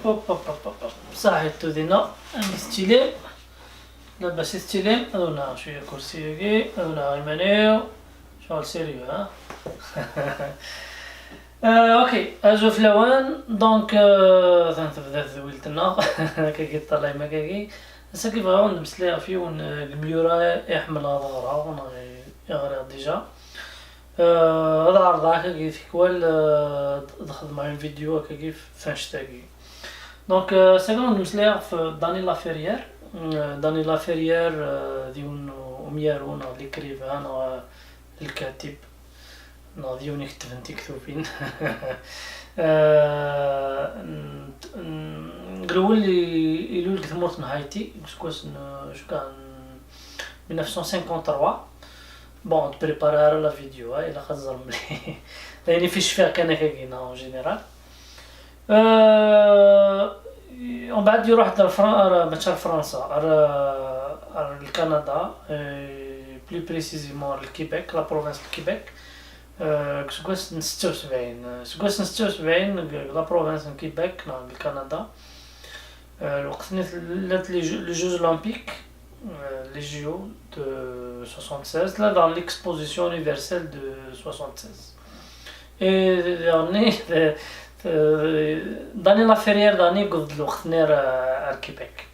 هوب هوب هوب هوب صحيتو دينا نستلم لاباس يستلم هذونا شويه كرسي هذونا غيمانيو شغل سيريو ها. اوكي اجو في الاوان دونك تنبدا ذويلتنا كاكي طلع مكاكي هسا كيف غاون نمسليها فيه الميورا يحملها ظهرها وانا غير ديجا هذا عرضها هكاكي في كوال دخل معايا فيديو هكاكي فين شتاكي دونك ساكون نمسليها في داني لافيريير داني لافيريير ديون وميارون ليكريفان الكاتب ناضيوني كتبنتي كتوبين نقولوا لي يلو لك ثمرت نهايتي كويس شو كان 1953 بون تبريباري لا فيديو هاي لا خزر ملي يعني فيش فيها كان كاينا اون جينيرال ومن بعد يروح مشى لفرنسا على الكندا بلي بريسيزيمون الكيبيك لا بروفانس الكيبيك سكوس 76 لا بروفانس كيبيك الكندا الوقت لات لي جوز اولمبيك لي جيو de 76 là dans l'exposition universelle de 76 et داني لافيريير داني قد الوقت نير الكيبيك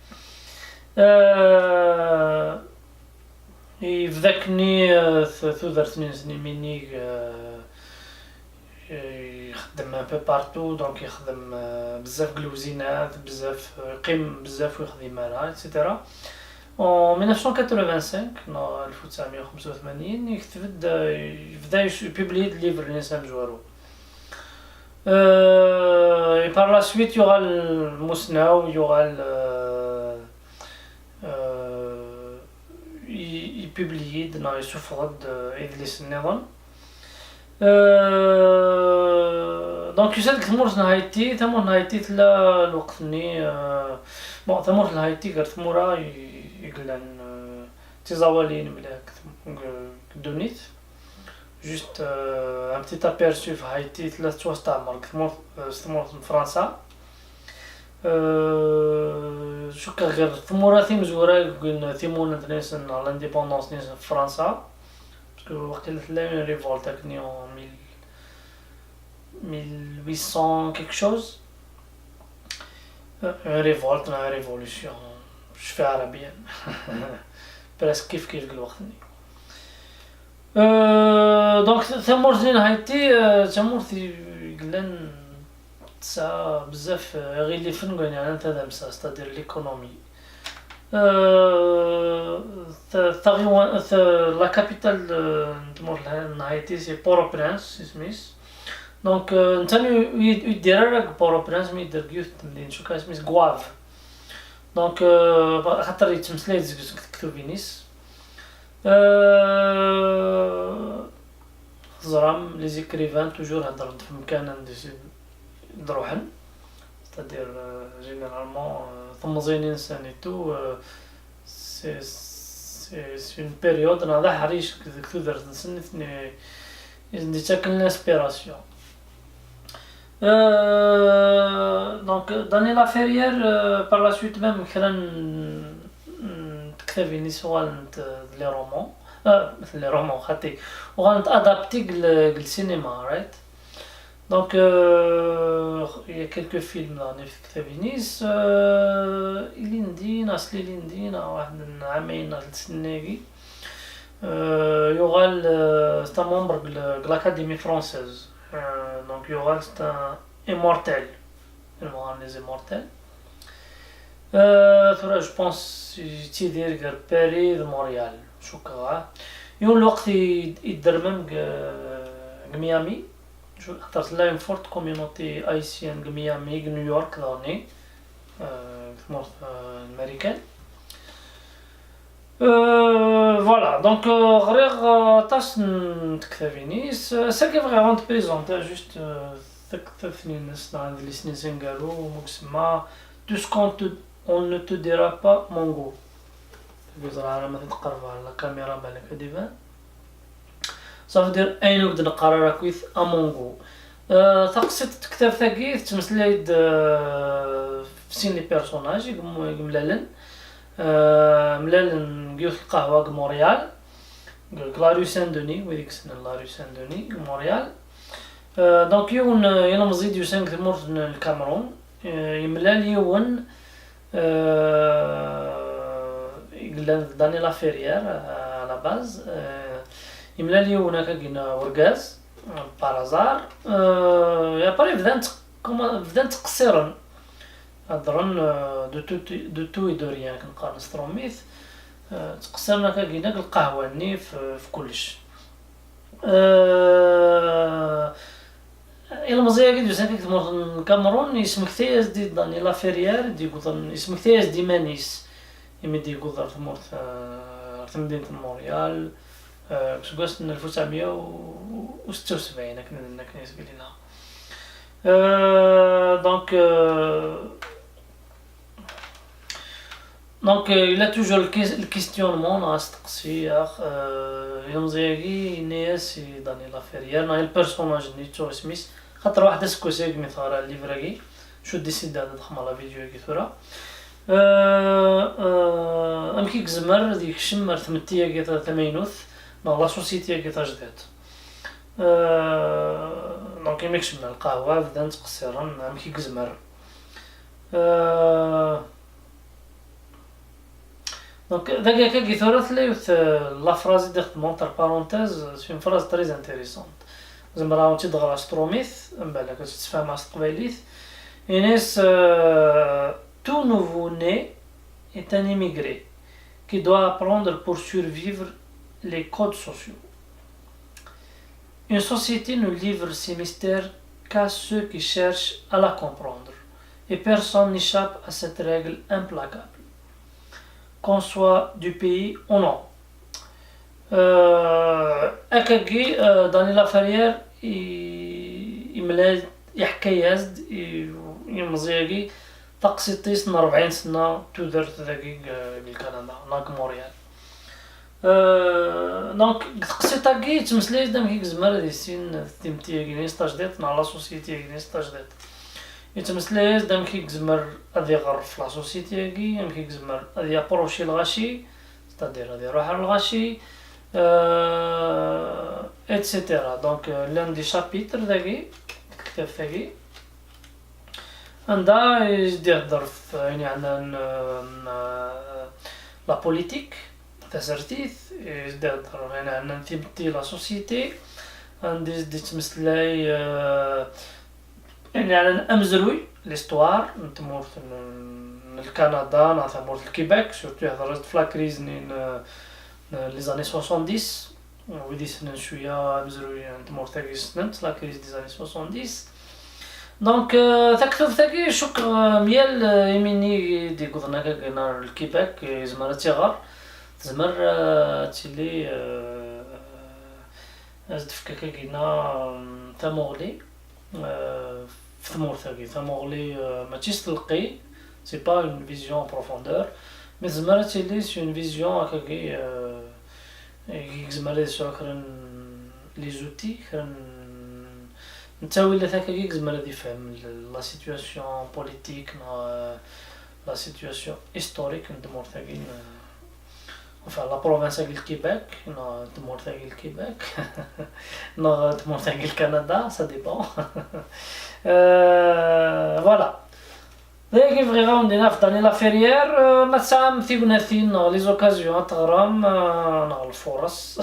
يفذاكني ثوثر سنين مني يخدم ان بو بارتو دونك يخدم بزاف قلوزينات بزاف يقيم بزاف ويخدم على ايتترا en 1985 1985 يبدا يبوبلي ليفر الانسان جوارو et par la suite il y aura le Mousnao, il y aura il publie dans les souffrances d'Idlis Nidon. Donc tu sais que ثمور نهايتي تلا الوقت ني بون ثمور نهايتي قال ثمورا يقلن تزاولين ملاك دونيت juste un petit aperçu في هايتي ثلاث شهور استعمر ثمور في فرنسا شو كغير ثموراتي مزورة قلنا ثمون نيسن على الانديبوندونس نيسن في فرنسا باسكو وقت تلاقي ريفولت كني en 1800 quelque chose révolte une révolution je fais arabien presque كيف الوقت دونك ثمورتي نهايتي ثمورتي قلن تسا بزاف غير لي فن يعني انا تدمسا ستادير ليكونومي تاغيوان لا كابيتال تمور نهايتي سي بورو برانس سميس دونك نتاني يدير راك بورو برانس مي يدير كيوت تمدين شو كاسميس غواف دونك خاطر يتمسلي كتوبينيس زرام لي زيكريفان توجور هضر في مكان دروحن ستادير جينيرالمون ثمزين انسان ايتو سي اون بيريود هذا حريش كثر نسني ندي تاكل لانسبيراسيون دونك داني لافيريير بار لا سويت ميم كران تكتبيني سوال لي رومون مثل لي رومون خاطي وغانت ادابتي للسينما رايت دونك il y a quelques films راني في كتابينيس اللي ندينا اصلي اللي ندينا واحد عامين لسناكي يوغال ستا ممبر de l'académie française donc يوغال ستا immortel المغني les immortels ثورا جو بونس تيدير غير باري د مونريال شوكا يوم الوقت يدرمم ميامي شو خاطر لا اون فورت كوميونيتي ايسيان ميامي نيويورك داني في الامريكان فوالا دونك غير طاس نتكتافينيس ساكي فغي غون تبريزونتي جوست ثقثني الناس عند لي سنين قالوا مكسما تو سكونت on ne te dira pas mon goût بيزرع ما تتقرب على الكاميرا بالك ديفان صافي دير اين نقدر نقرا راك ويث امونغو تقصيت الكتاب ثاقي تمثلايد في سين لي بيرسوناج ملالن ملالن قيوث القهوة موريال لا رue Saint-Denis وهذيك السنة لا rue Saint-Denis موريال. دونك يون يلمزيد يوسان ثمورت الكاميرون يملال يون يقول دانيلا فيريير على باز يملال يون هكا كينا ورقاز بارازار ابري بدات قصيرا هضرن دو تو دو ريان كنقارن ستروميث تقصرنا كاكينا القهوة ني في كلش. إلا مزيا كي دوزان كي تمر الكاميرون يسمك تياز دي دانيلا فيريير دي قطن يسمك تياز دي مانيس يمدي قطر تمر في مدينة مونريال كسكواس 1976 كنا يسبي لنا. Donc il a toujours le questionnement dans cette قصية يمزيغي ناس دانيلا فيريير نا البيرسوناج نيتو سميث خاطر واحد سكوسيك مثلا ليفراكي شو ديسيد هذا دخل على فيديو كي ثورا امكي كزمر ديك الشمر ثمتيه كي ثمينوث نا لا سوسيتي كي تجدات دونك يمكش من القهوه بدات قصيرا امكي كزمر. Donc, ذاك كي ثورث لي لا فرازي ديال مونتر بارونتيز سي اون فراز تري انتريسونت زعما راه تيدغرا ستروميث من بعد كتفهم مع ستقبيليث Inès, tout nouveau-né est un immigré qui doit apprendre pour survivre les codes sociaux. Une société ne livre ses mystères qu'à ceux qui cherchent à la comprendre, et personne n'échappe à cette règle implacable, qu'on soit du pays ou non. أكاكي دانيلا فيريير يملا يحكي يزد يمزيغي تقسيطيس 40 سنة تودرت ذاكي بالكندا ناك موريال. دونك تقسيطاكي تمسليش دام كي زمر دي سين تيمتي كيني ستاجديت نا لا سوسيتي كيني ستاجديت يتمسليش دام كي زمر غادي يغرف لا سوسيتي كي دام كي زمر غادي يابروشي الغاشي ستادير غادي يروح للغاشي اتسيتيرا. دونك لان دي شابيتر ذاكي الكتاب ثاكي عندها يجي يهضر يعني عن لا بوليتيك تسرتيث يجي يهضر يعني عن تيمتي لا سوسيتي عندي يجي تمثلاي يعني عن امزروي ليستوار نتمور من الكندا نتمور الكيبيك سورتو يهضر في لا كريز لي زاني 70 ودي سنين شويه امزروي نتمور تاكي سنت لا كريز دي زاني 70. دونك تكتب ثاكي شوك ميال يميني دي قضنا كنا الكيباك زمر تيغار زمر تيلي ازدفكا كينا ثموغلي ثمور ثاكي ثموغلي ماشي تلقي سي با اون فيزيون بروفوندور مي زمر تيلي سي اون فيزيون هكاكي زمر سوكرن لي زوتي كرن نتاوي لا ثاكاكي زعما غادي يفهم لا سيتوياسيون بوليتيك لا سيتوياسيون هيستوريك ندمور ثاكي enfin la province ديال الكيبيك ندمور ثاكي الكيبيك ندمور ثاكي الكندا ça dépend. Voilà ذاك فري غاوندينا في دانيلا فيريير ما تسام ثيبنا ثين لي زوكازيون تغرام الفرص